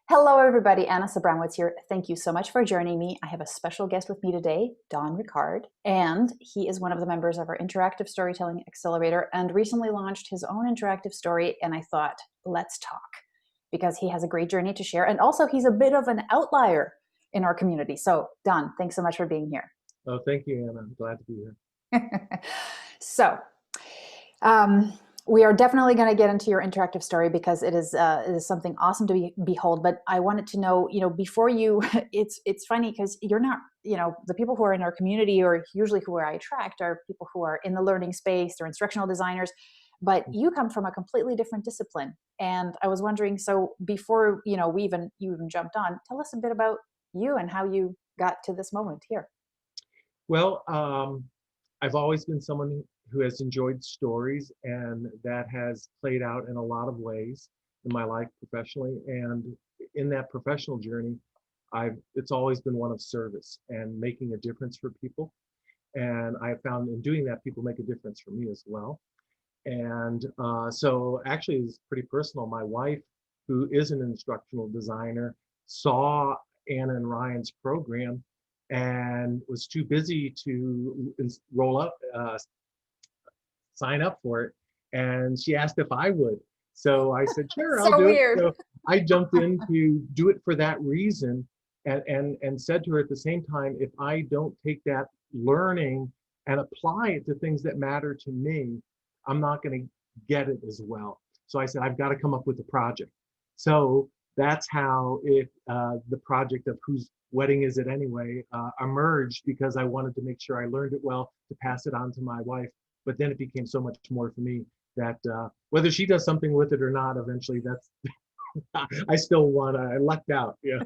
Hello, everybody. Anna Sabranowitz here. Thank you so much for joining me. I have a special guest with me today, Rickard, and he is one of the members of our Interactive Storytelling Accelerator and recently launched his own interactive story. And I thought, let's talk because he has a great journey to share. And also, he's a bit of an outlier in our community. So, Don, thanks so much for being here. Oh, thank you, Anna. I'm glad to be here. So, um, we are definitely going to get into your interactive story because it is something awesome to behold. But I wanted to know, before you, it's funny because you're not, the people who are in our community or usually who I attract are people who are in the learning space, they're instructional designers, but you come from a completely different discipline. And I was wondering, so before, you even jumped on, tell us a bit about you and how you got to this moment here. Well, I've always been someone who has enjoyed stories, and that has played out in a lot of ways in my life professionally. And in that professional journey, it's always been one of service and making a difference for people. And I have found in doing that, people make a difference for me as well. And so actually it's pretty personal. My wife, who is an instructional designer, saw Anna and Ryan's program and was too busy to sign up for it. And she asked if I would. So I said, sure, I'll So do it. weird. So I jumped in to do it for that reason, and said to her at the same time, if I don't take that learning and apply it to things that matter to me, I'm not going to get it as well. So I said, I've got to come up with a project. So that's how the project of Whose Wedding Is It Anyway emerged, because I wanted to make sure I learned it well to pass it on to my wife. But then it became so much more for me that whether she does something with it or not, eventually that's, I still I lucked out. Yeah.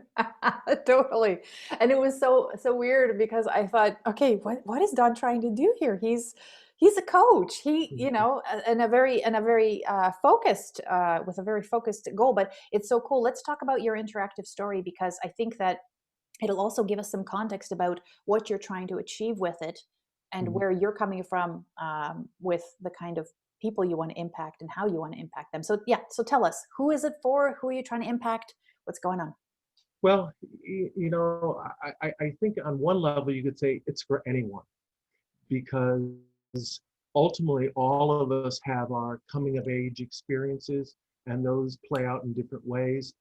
Totally. And it was so weird because I thought, okay, what is Don trying to do here? He's a coach. He, and a very focused with a very focused goal. But it's so cool. Let's talk about your interactive story because I think that it'll also give us some context about what you're trying to achieve with it and Mhm. where you're coming from with the kind of people you want to impact and how you want to impact them. So yeah, so tell us, who is it for? Who are you trying to impact? What's going on? Well, I think on one level you could say it's for anyone, because ultimately all of us have our coming of age experiences, and those play out in different ways.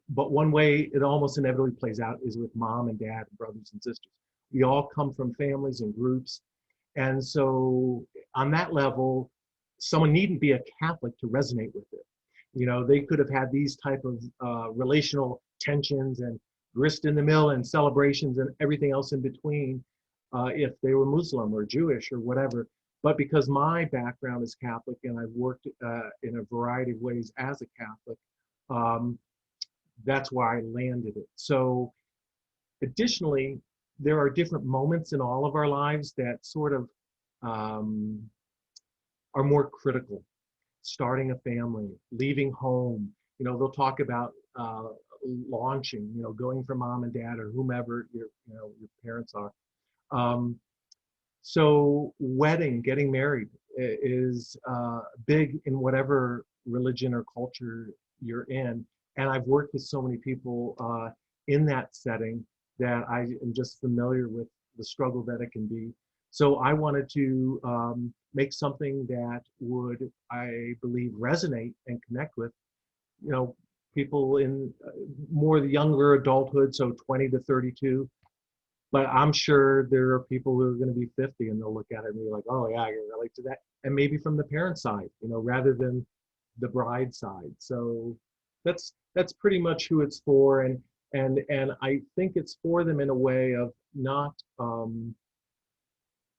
But one way it almost inevitably plays out is with mom and dad and brothers and sisters. We all come from families and groups. And so on that level, someone needn't be a Catholic to resonate with it. They could have had these type of relational tensions and grist in the mill and celebrations and everything else in between if they were Muslim or Jewish or whatever. But because my background is Catholic and I've worked in a variety of ways as a Catholic, um, that's why I landed it. So additionally, there are different moments in all of our lives that sort of um, are more critical. Starting a family, leaving home. They'll talk about launching. Going from mom and dad or whomever your parents are. So wedding, getting married is big in whatever religion or culture you're in. And I've worked with so many people in that setting that I am just familiar with the struggle that it can be. So I wanted to make something that would, I believe, resonate and connect with, people in more the younger adulthood, so 20 to 32. But I'm sure there are people who are going to be 50 and they'll look at it and be like, oh yeah, I can relate to that. And maybe from the parent side, rather than the bride side. So that's pretty much who it's for. And I think it's for them in a way of not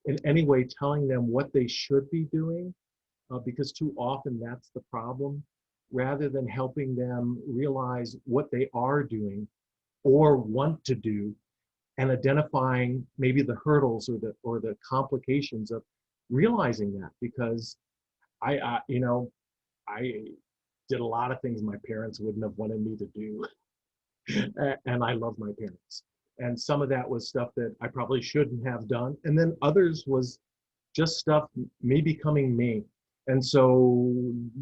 in any way telling them what they should be doing, because too often that's the problem, rather than helping them realize what they are doing or want to do, and identifying maybe the hurdles or the complications of realizing that. Because I did a lot of things my parents wouldn't have wanted me to do, and I love my parents. And some of that was stuff that I probably shouldn't have done, and then others was just stuff me becoming me. And so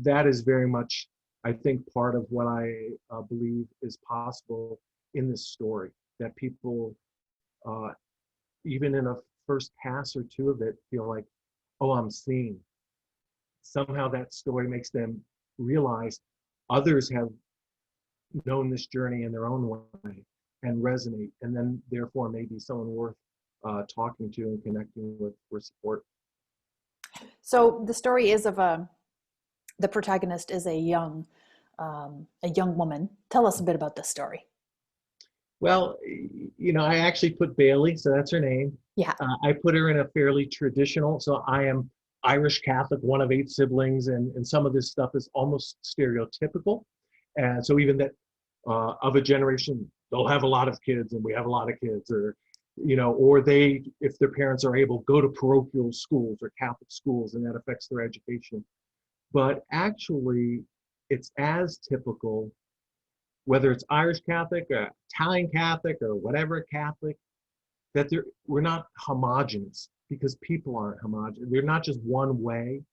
that is very much I think part of what I believe is possible in this story, that people, uh, even in a first pass or two of it, feel like, oh, I'm seen. Somehow that story makes them realize others have known this journey in their own way and resonate, and then therefore maybe someone worth talking to and connecting with for support. So the story is of the protagonist is a young woman. Tell us a bit about this story. Well, I actually put Bailey, so that's her name. Yeah. I put her in a fairly traditional, so I am Irish Catholic, one of 8 siblings, and some of this stuff is almost stereotypical. And so even that of a generation, they'll have a lot of kids and we have a lot of kids, or they, if their parents are able, go to parochial schools or Catholic schools, and that affects their education. But actually, it's as typical, whether it's Irish Catholic, or Italian Catholic, or whatever Catholic, that we're not homogenous, because people aren't homogenous. They're not just one way.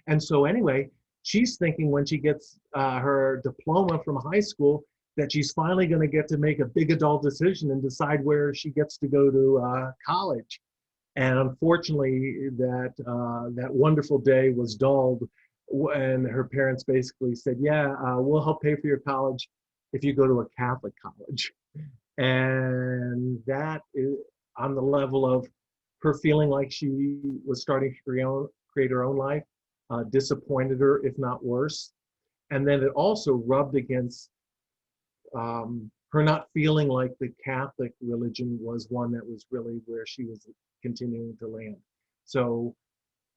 And so anyway, she's thinking when she gets her diploma from high school that she's finally going to get to make a big adult decision and decide where she gets to go to college. And unfortunately, that wonderful day was dulled when her parents basically said, "Yeah, we'll help pay for your college if you go to a Catholic college." And that is on the level of her feeling like she was starting to create her own life, disappointed her, if not worse. And then it also rubbed against her not feeling like the Catholic religion was one that was really where she was continuing to land. So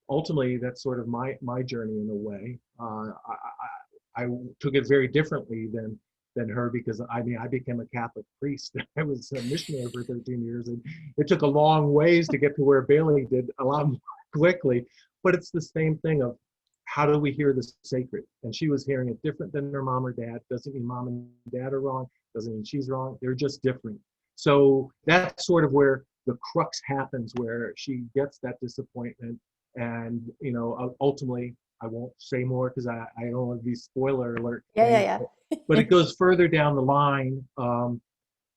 ultimately, that's sort of my journey in a way. I took it very differently than her, because I became a Catholic priest. I was a missionary for 13 years, and it took a long ways to get to where Bailey did, a lot more quickly. But it's the same thing of, how do we hear the sacred? And she was hearing it different than her mom or dad. Doesn't mean mom and dad are wrong. Doesn't mean she's wrong. They're just different. So that's sort of where the crux happens, where she gets that disappointment. And, ultimately, I won't say more because I don't want to be spoiler alert. Yeah. But it goes further down the line,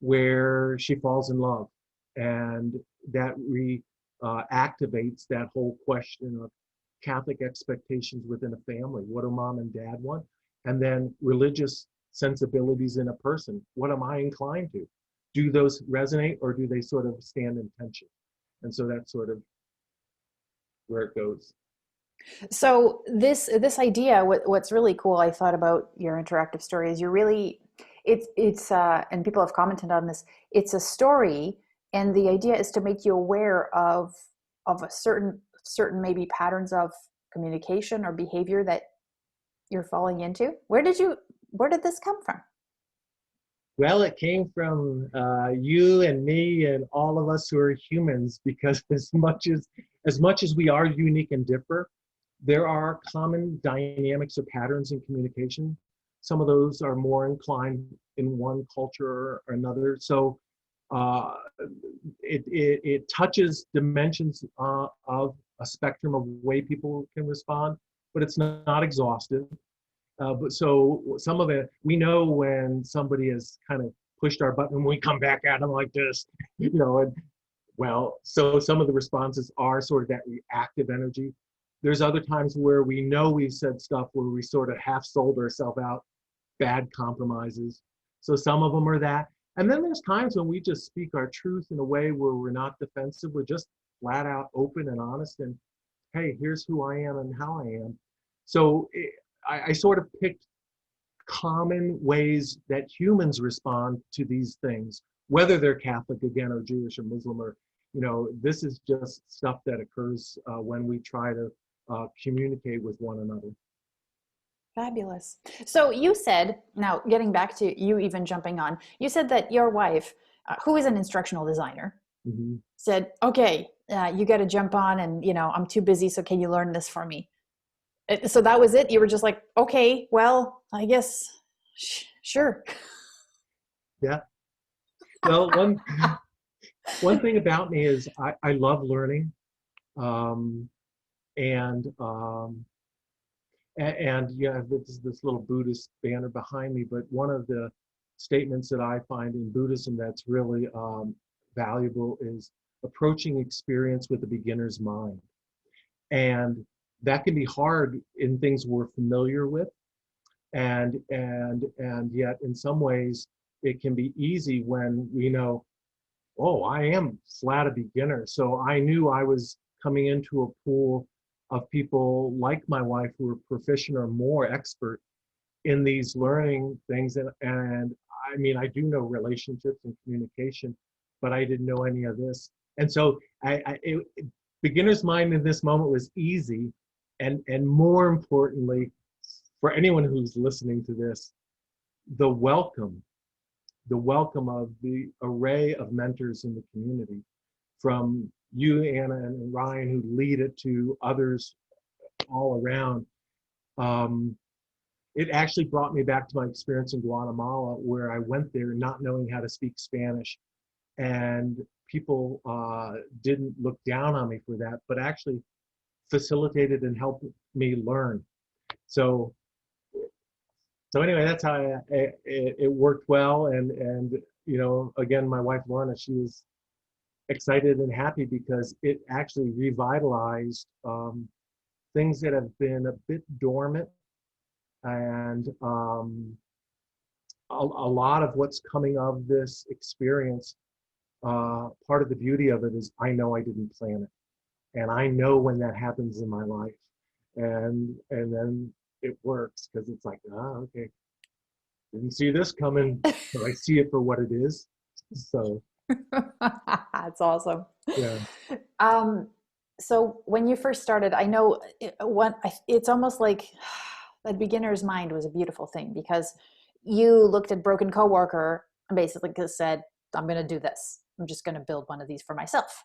where she falls in love. And that activates that whole question of Catholic expectations within a family. What do mom and dad want? And then religious sensibilities in a person. What am I inclined to? Do those resonate, or do they sort of stand in tension? And so that's sort of where it goes. So this idea, what's really cool, I thought about your interactive story, is it's and people have commented on this. It's a story, and the idea is to make you aware of a certain maybe patterns of communication or behavior that you're falling into. Where did this come from? Well, it came from you and me and all of us who are humans, because as much as we are unique and differ, there are common dynamics or patterns in communication. Some of those are more inclined in one culture or another. So it touches dimensions of a spectrum of way people can respond, but it's not exhaustive. But so some of it, we know when somebody has kind of pushed our button, and we come back at them like this, and so some of the responses are sort of that reactive energy. There's other times where we know we've said stuff where we sort of half sold ourselves out, bad compromises. So some of them are that. And then there's times when we just speak our truth in a way where we're not defensive. We're just flat out open and honest. And hey, here's who I am and how I am. So I sort of picked common ways that humans respond to these things, whether they're Catholic again, or Jewish or Muslim, or, this is just stuff that occurs when we try to communicate with one another. Fabulous. So you said, now getting back to you even jumping on, you said that your wife, who is an instructional designer, Mm-hmm. said, okay, you got to jump on, and, I'm too busy, so can you learn this for me? So that was it? You were just like, okay, well, I guess, sure. Yeah. Well, one thing about me is I love learning. And And yeah, this little Buddhist banner behind me, but one of the statements that I find in Buddhism that's really valuable is approaching experience with a beginner's mind. And that can be hard in things we're familiar with, and yet in some ways it can be easy when we know, oh, I am flat a beginner. So I knew I was coming into a pool of people like my wife who were proficient or more expert in these learning things. And I mean, I do know relationships and communication, but I didn't know any of this. And so beginner's mind in this moment was easy. And more importantly, for anyone who's listening to this, the welcome of the array of mentors in the community, from you, Anna, and Ryan, who lead it, to others all around. It actually brought me back to my experience in Guatemala, where I went there not knowing how to speak Spanish. And people didn't look down on me for that, but actually facilitated and helped me learn. So anyway, that's how it worked well. And again, my wife Lorna, she was excited and happy because it actually revitalized things that have been a bit dormant. And a lot of what's coming of this experience, part of the beauty of it is I know I didn't plan it. And I know when that happens in my life. And then it works, because it's like, okay, didn't see this coming, but I see it for what it is. So That's awesome. yeah. So when you first started, I know it's almost like that beginner's mind was a beautiful thing, because you looked at broken coworker and basically said, I'm going to do this. I'm just going to build one of these for myself.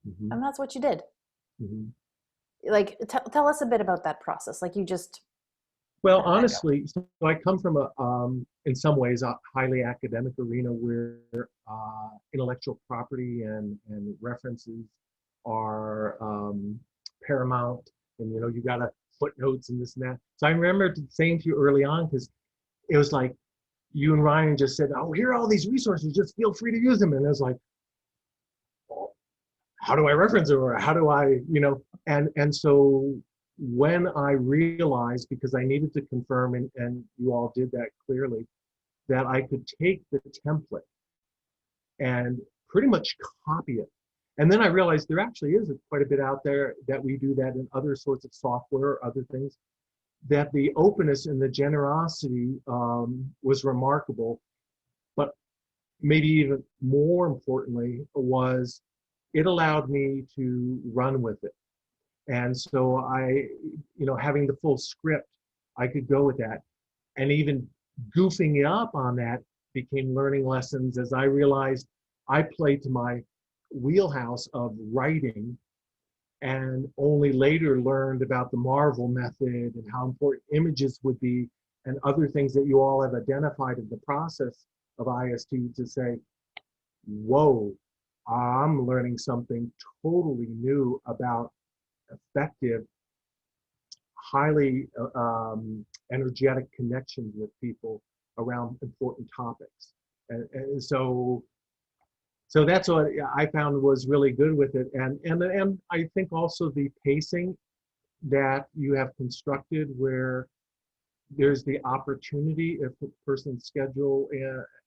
Mm-hmm. And that's what you did. Mm-hmm. Like, tell us a bit about that process. Like, you just Well, let that go. honestly, so I come from in some ways, a highly academic arena where intellectual property and references are paramount, and you got to footnotes and this and that. So I remember saying to you early on, because it was like you and Ryan just said, "Oh, here are all these resources. Just feel free to use them." And it was like, well, how do I reference it, or how do I, and so when I realized, because I needed to confirm, and you all did that clearly, that I could take the template and pretty much copy it. And then I realized there actually is quite a bit out there that we do that in other sorts of software or other things, that the openness and the generosity was remarkable. But maybe even more importantly was it allowed me to run with it. And so having the full script, I could go with that. And even goofing up on that became learning lessons, as I realized I played to my wheelhouse of writing, and only later learned about the Marvel method and how important images would be, and other things that you all have identified in the process of IST, to say, whoa, I'm learning something totally new about effective, highly energetic connections with people around important topics. And so that's what I found was really good with it. And I think also the pacing that you have constructed, where there's the opportunity, if a person's schedule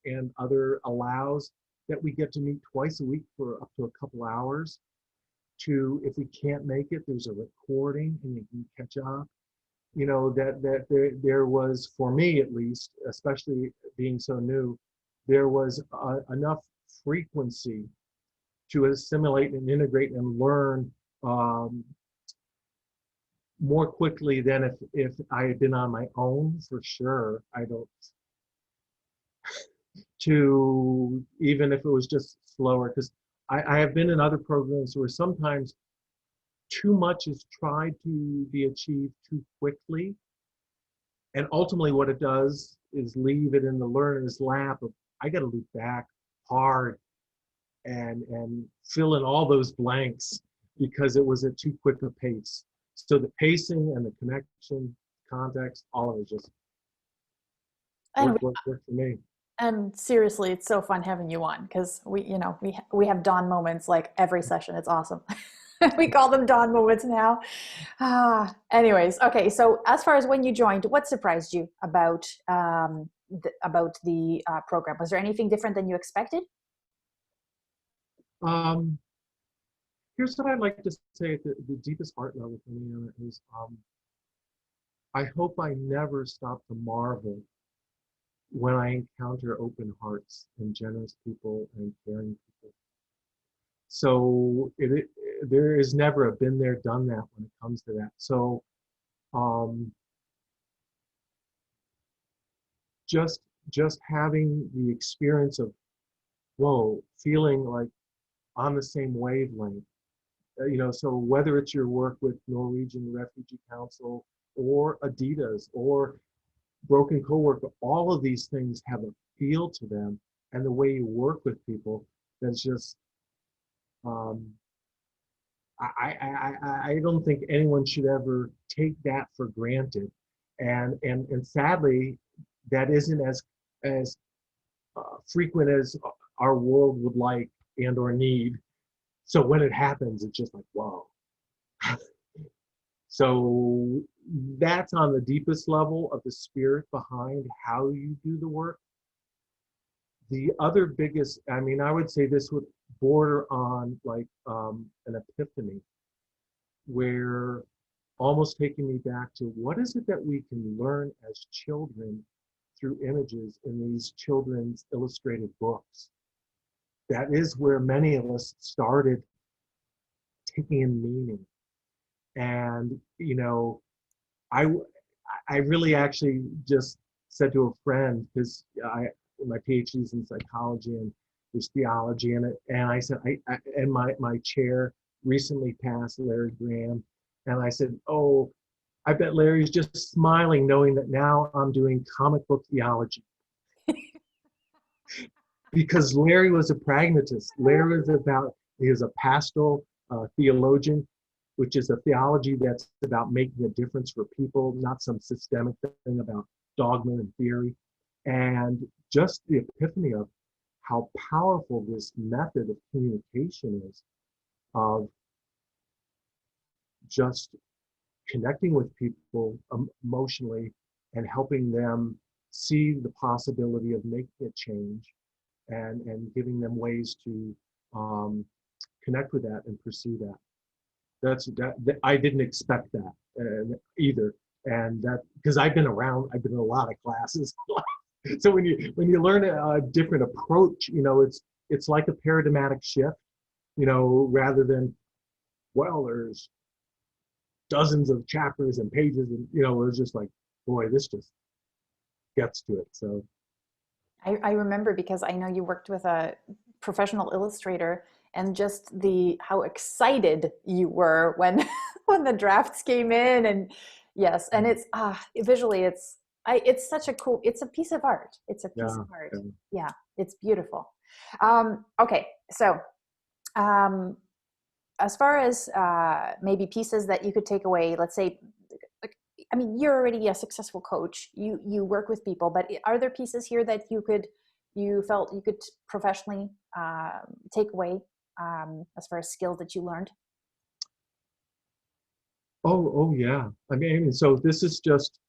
and other allows, that we get to meet twice a week for up to a couple hours. To, if we can't make it, there's a recording and you can catch up. That there was, for me at least, especially being so new, there was enough frequency to assimilate and integrate and learn more quickly than if I had been on my own, for sure. I don't, to, even if it was just slower, because I have been in other programs where sometimes too much is tried to be achieved too quickly. And ultimately what it does is leave it in the learner's lap of, I got to loop back hard and fill in all those blanks, because it was at too quick a pace. So the pacing and the connection context, all of it just And work for me. and seriously, it's so fun having you on because we have dawn moments like every session. It's awesome. We call them dawn moments now. Anyways, okay. So as far as when you joined, what surprised you about the program? Was there anything different than you expected? Um, Here's what I'd like to say at the deepest heart level for me, Anna, is I hope I never stop to marvel when I encounter open hearts and generous people and caring people. So there is never a been there, done that when it comes to that. So um, just just having the experience of, whoa, feeling like on the same wavelength. So whether it's your work with Norwegian Refugee Council or Adidas or Broken Coworker, all of these things have a feel to them, and the way you work with people, that's just um, I don't think anyone should ever take that for granted, and sadly, that isn't as frequent as our world would like and or need. So when it happens, it's just like, wow. So that's on the deepest level of the spirit behind how you do the work. The other biggest, I mean, I would say this would border on like an epiphany, where almost taking me back to what is it that we can learn as children through images in these children's illustrated books. That is where many of us started taking in meaning. And, I I really actually just said to a friend, because my PhD's in psychology and there's theology in it, and I said, and my chair recently passed, Larry Graham, and I said, oh, I bet Larry's just smiling knowing that now I'm doing comic book theology. Because Larry was a pragmatist. Larry was he was a pastoral theologian, which is a theology that's about making a difference for people, not some systemic thing about dogma and theory. And just the epiphany of how powerful this method of communication is, of just connecting with people emotionally and helping them see the possibility of making a change, and giving them ways to connect with that and pursue that. That I didn't expect that either, and that because I've been in a lot of classes. So when you learn a different approach, it's like a paradigmatic shift, rather than, well, there's dozens of chapters and pages, and it's just like, boy, this just gets to it. So I remember because I know you worked with a professional illustrator and just how excited you were when when the drafts came in. And yes, and it's visually it's such a cool, it's a piece of art. It's a piece yeah, of art. yeah. Yeah, it's beautiful. Okay, so um, as far as maybe pieces that you could take away, let's say, like, I mean, you're already a successful coach. You work with people, but are there pieces here that you felt you could professionally take away as far as skills that you learned? Oh yeah. I mean, so this is just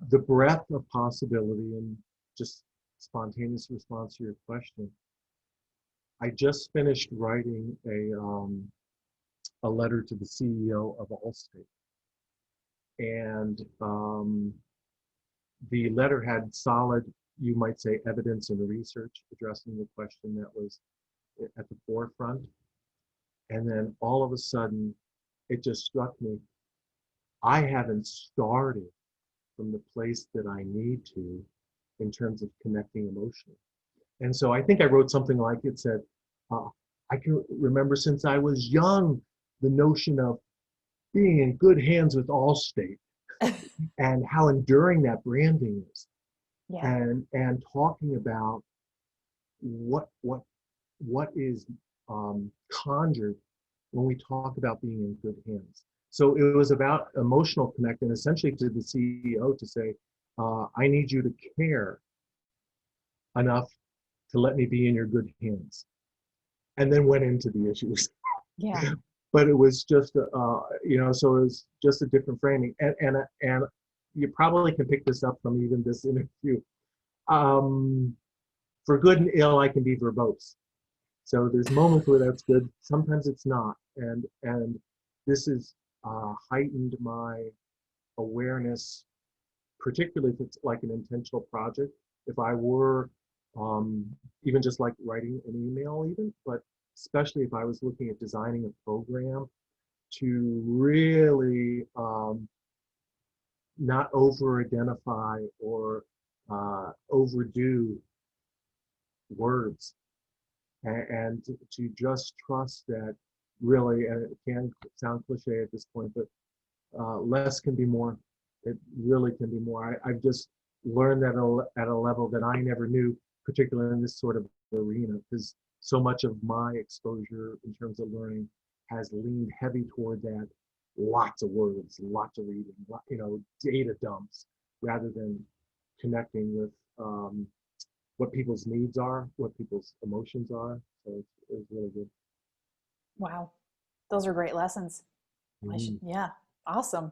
the breadth of possibility and just spontaneous response to your question. I just finished writing a letter to the CEO of Allstate, and the letter had solid, you might say, evidence and research addressing the question that was at the forefront. And then all of a sudden, it just struck me, I haven't started from the place that I need to in terms of connecting emotionally. And so I think I wrote something like, it said, uh, I can remember since I was young the notion of being in good hands with Allstate and how enduring that branding is, Yeah. and talking about what is conjured when we talk about being in good hands. So it was about emotional connect and essentially to the CEO to say, I need you to care enough to let me be in your good hands. And then went into the issues. Yeah. But it was just, so it was just a different framing. And you probably can pick this up from even this interview. For good and ill, I can be verbose. So there's moments where that's good. Sometimes it's not. And this has heightened my awareness, particularly if it's like an intentional project. If I were even just like writing an email even, but especially if I was looking at designing a program to really not over-identify or overdo words and to just trust that really, and it can sound cliche at this point, but less can be more. It really can be more. I've just learned that at a level that I never knew, particularly in this sort of arena, because so much of my exposure in terms of learning has leaned heavy toward that. Lots of words, lots of reading, data dumps, rather than connecting with what people's needs are, what people's emotions are. So it's really good. Wow. Those are great lessons. Mm. Yeah, awesome.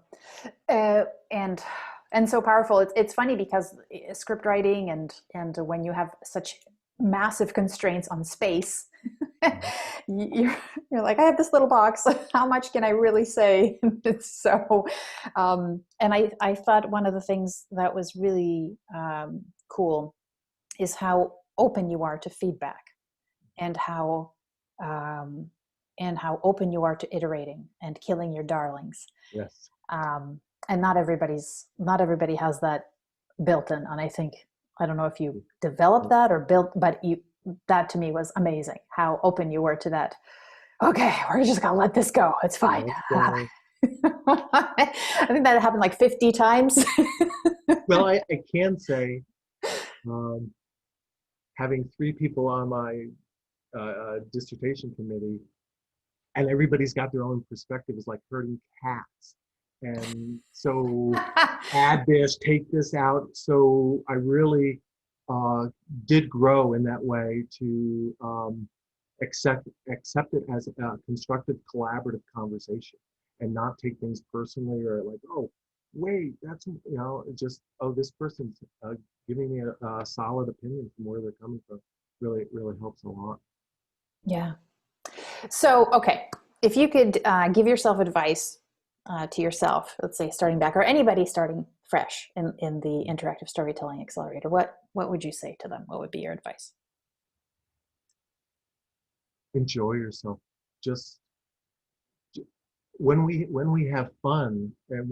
Uh, and and so powerful. It's funny because script writing and when you have such massive constraints on space, you're you're like, I have this little box. How much can I really say? So, and I thought one of the things that was really cool is how open you are to feedback, and um, how open you are to iterating and killing your darlings. Yes. And not everybody has that built in. And I don't know if you developed that or built, but that to me was amazing. How open you were to that. Okay, we're just gonna let this go. It's fine. I think that happened like 50 times. Well, I can say, having 3 people on my dissertation committee, and everybody's got their own perspective, is like herding cats. And so add this, take this out. So I really did grow in that way to accept it as a constructive collaborative conversation and not take things personally or like, oh, wait, that's, just, oh, this person's giving me a solid opinion from where they're coming from. Really, really helps a lot. Yeah. So, okay, if you could give yourself advice to yourself, let's say starting back, or anybody starting fresh in the Interactive Storytelling Accelerator, what would you say to them? What would be your advice? Enjoy yourself. Just when we have fun, and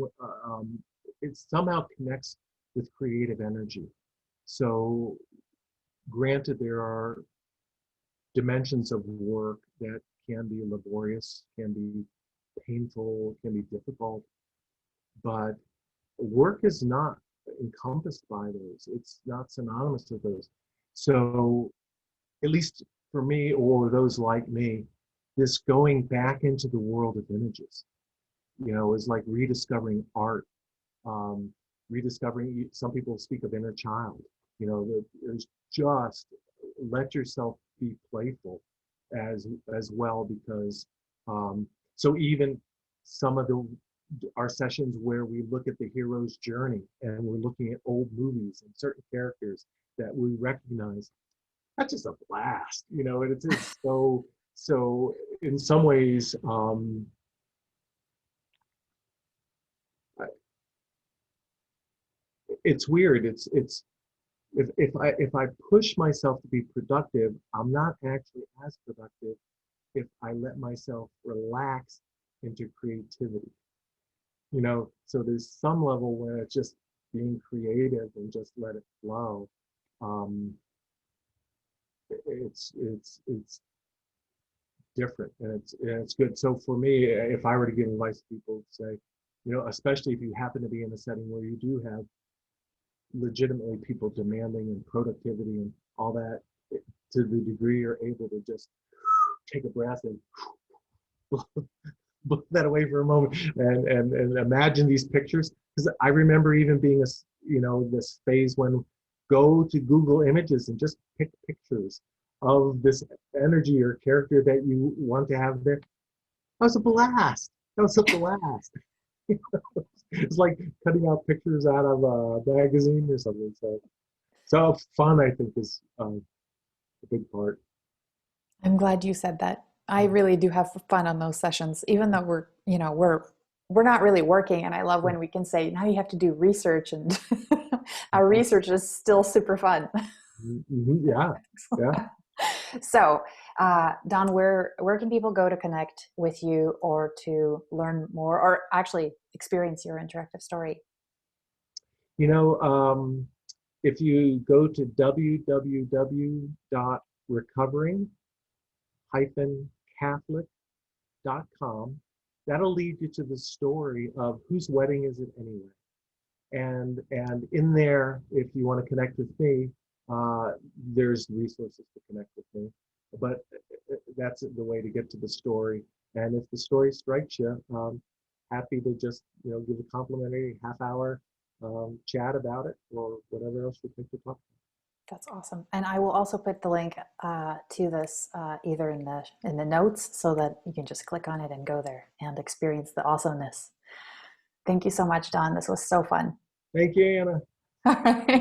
it somehow connects with creative energy. So granted, there are dimensions of work that can be laborious, can be painful, can be difficult, but work is not encompassed by those. It's not synonymous with those. So at least for me or those like me, this going back into the world of images, is like rediscovering art, rediscovering, some people speak of inner child, there's just let yourself be playful as well, because so even some of our sessions where we look at the hero's journey and we're looking at old movies and certain characters that we recognize, that's just a blast, and it's just so in some ways, it's weird. It's if I push myself to be productive, I'm not actually as productive if I let myself relax into creativity. So there's some level where it's just being creative and just let it flow. Um, it's different, and it's good. So for me, if I were to give advice to people, say, especially if you happen to be in a setting where you do have legitimately people demanding and productivity and all that, to the degree you're able to just take a breath and put that away for a moment and imagine these pictures. Because I remember even being this phase when go to Google Images and just pick pictures of this energy or character that you want to have there. That was a blast. That was a blast. It's like cutting out pictures out of a magazine or something. So fun, I think, is a big part. I'm glad you said that. I really do have fun on those sessions, even though we're not really working. And I love when we can say, now you have to do research, and our research is still super fun. Yeah, yeah. So, Don, where can people go to connect with you or to learn more or actually experience your interactive story? You know, if you go to www.recovering-catholic.com, that'll lead you to the story of whose wedding is it anyway. And in there, if you want to connect with me, there's resources to connect with me. But that's the way to get to the story. And if the story strikes you, happy to just give a complimentary half-hour chat about it or whatever else you think to talk about. That's awesome. And I will also put the link to this either in the notes so that you can just click on it and go there and experience the awesomeness. Thank you so much, Don. This was so fun. Thank you, Anna. All right.